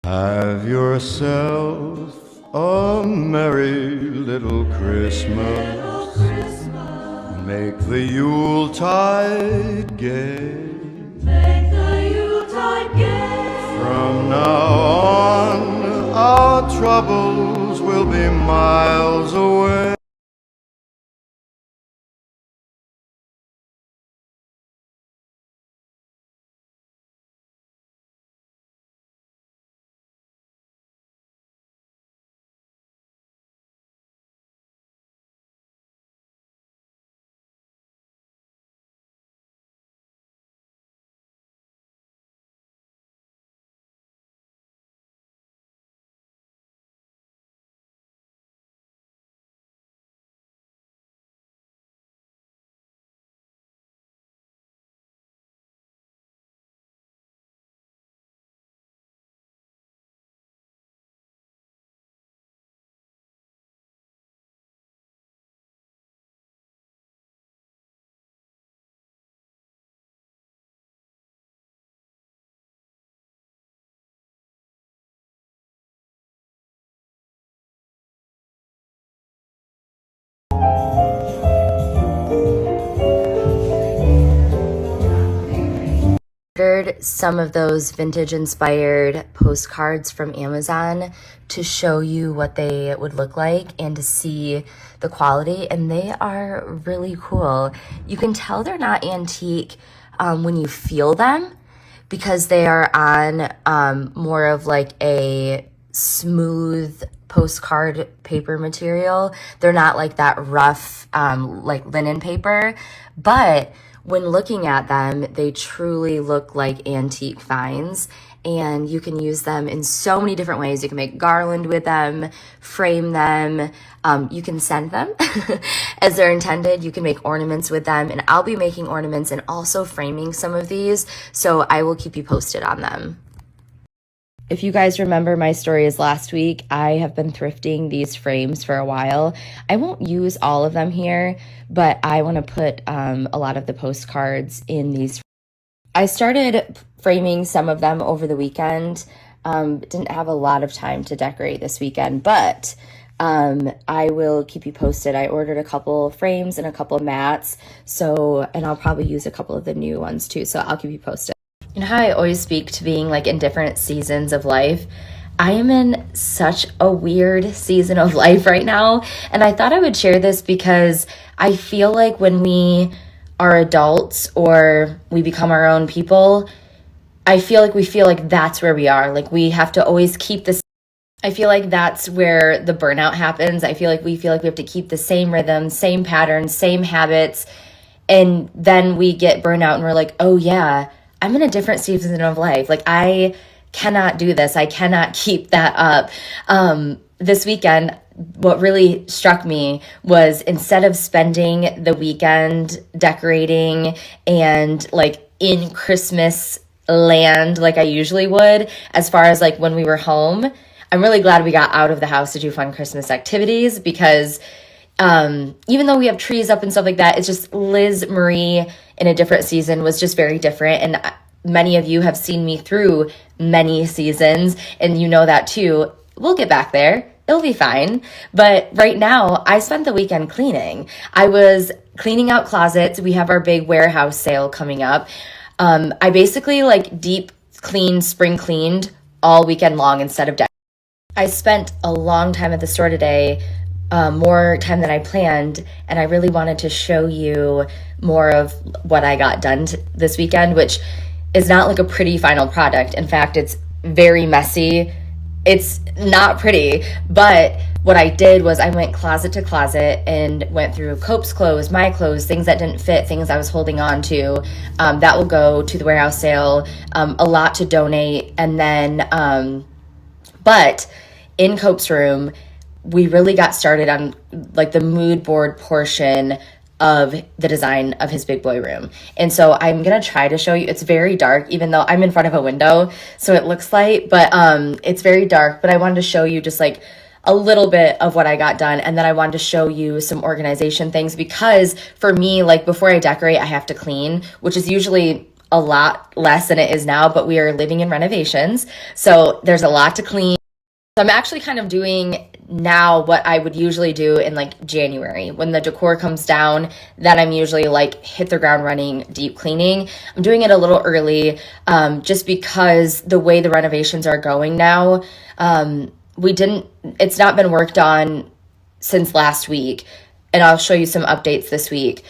Have yourself a merry little Christmas. Make the Yuletide gay. Make the Yuletide gay. From now on, our troubles will be miles away. Ordered some of those vintage inspired postcards from Amazon to show you what they would look like and to see the quality, and they are really cool. You can tell they're not antique when you feel them because they are on more of like a smooth postcard paper material. They're not like that rough like linen paper, but when looking at them, they truly look like antique finds, and you can use them in so many different ways. You can make garland with them, frame them, you can send them as they're intended. You can make ornaments with them, and I'll be making ornaments and also framing some of these, so I will keep you posted on them. If you guys remember my stories last week, I have been thrifting these frames for a while. I won't use all of them here, but I want to put a lot of the postcards in these. I started framing some of them over the weekend. Didn't have a lot of time to decorate this weekend, but I will keep you posted. I ordered a couple frames and a couple mats, and I'll probably use a couple of the new ones too, so I'll keep you posted. You know how I always speak to being like in different seasons of life? I am in such a weird season of life right now, and I thought I would share this because I feel like when we are adults or we become our own people, I feel like that's where we are. Like we have to always keep this. I feel like that's where the burnout happens. I feel like we have to keep the same rhythm, same patterns, same habits, and then we get burnout and we're like, oh yeah, I'm in a different season of life. Like I cannot do this. I cannot keep that up. This weekend, what really struck me was instead of spending the weekend decorating and like in Christmas land like I usually would, as far as like when we were home, I'm really glad we got out of the house to do fun Christmas activities because even though we have trees up and stuff like that, it's just Liz Marie in a different season was just very different. And many of you have seen me through many seasons, and you know that too. We'll get back there. It'll be fine. But right now, I spent the weekend cleaning. I was cleaning out closets. We have our big warehouse sale coming up. I basically like deep cleaned, spring cleaned all weekend long instead of decorating. I spent a long time at the store today, more time than I planned, and I really wanted to show you more of what I got done this weekend, which is not like a pretty final product. In fact, it's very messy. It's not pretty, but what I did was I went closet to closet and went through Cope's clothes, my clothes, things that didn't fit, things I was holding on to. That will go to the warehouse sale, a lot to donate, and then, but in Cope's room, we really got started on like the mood board portion of the design of his big boy room. And so I'm going to try to show you. It's very dark, even though I'm in front of a window, so it looks light, but it's very dark. But I wanted to show you just like a little bit of what I got done. And then I wanted to show you some organization things because for me, like before I decorate, I have to clean, which is usually a lot less than it is now, but we are living in renovations. So there's a lot to clean. So I'm actually kind of doing now what I would usually do in like January when the decor comes down. Then I'm usually like hit the ground running, deep cleaning. I'm doing it a little early, just because the way the renovations are going now, it's not been worked on since last week. And I'll show you some updates this week.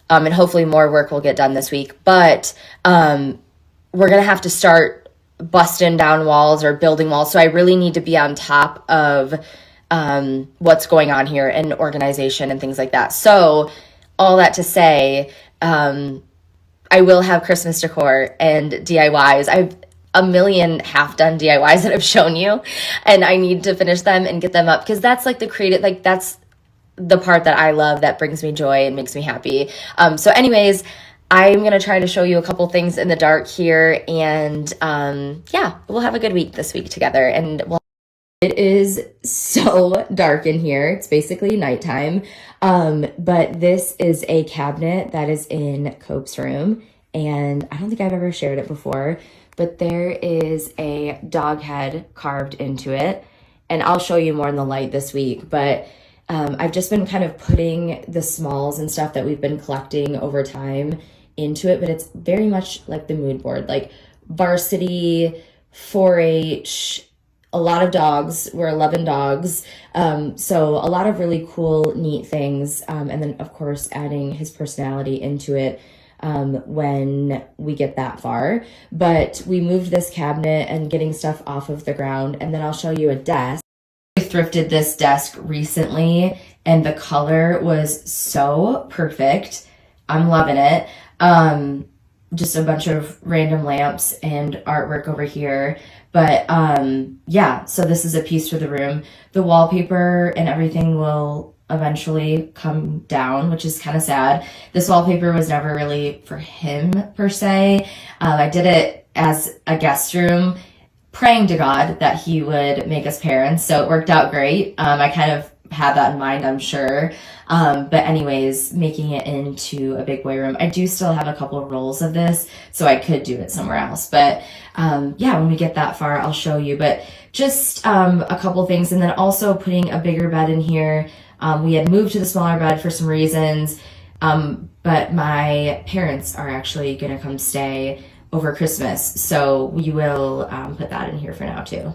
And hopefully more work will get done this week. But we're going to have to start busting down walls or building walls. So I really need to be on top of what's going on here and organization and things like that. So all that to say, I will have Christmas decor and DIYs. I've a million half-done DIYs that I've shown you, and I need to finish them and get them up because that's like the creative, like that's the part that I love that brings me joy and makes me happy. So anyways, I'm going to try to show you a couple things in the dark here, and yeah, we'll have a good week this week together. And it is so dark in here. It's basically nighttime. But this is a cabinet that is in Cope's room, and I don't think I've ever shared it before, but there is a dog head carved into it, and I'll show you more in the light this week, but I've just been kind of putting the smalls and stuff that we've been collecting over time into it, but it's very much like the mood board, like varsity, 4-H, a lot of dogs. We're 11 dogs. So a lot of really cool, neat things. And then of course, adding his personality into it when we get that far. But we moved this cabinet and getting stuff off of the ground. And then I'll show you a desk. I thrifted this desk recently and the color was so perfect. I'm loving it. Just a bunch of random lamps and artwork over here. But yeah, so this is a piece for the room. The wallpaper and everything will eventually come down, which is kind of sad. This wallpaper was never really for him per se. I did it as a guest room, praying to God that he would make us parents. So it worked out great. I kind of had that in mind, I'm sure. But anyways, making it into a big boy room. I do still have a couple of rolls of this, so I could do it somewhere else. But yeah, when we get that far, I'll show you. But just a couple things. And then also putting a bigger bed in here. We had moved to the smaller bed for some reasons. But my parents are actually going to come stay over Christmas. So we will put that in here for now too.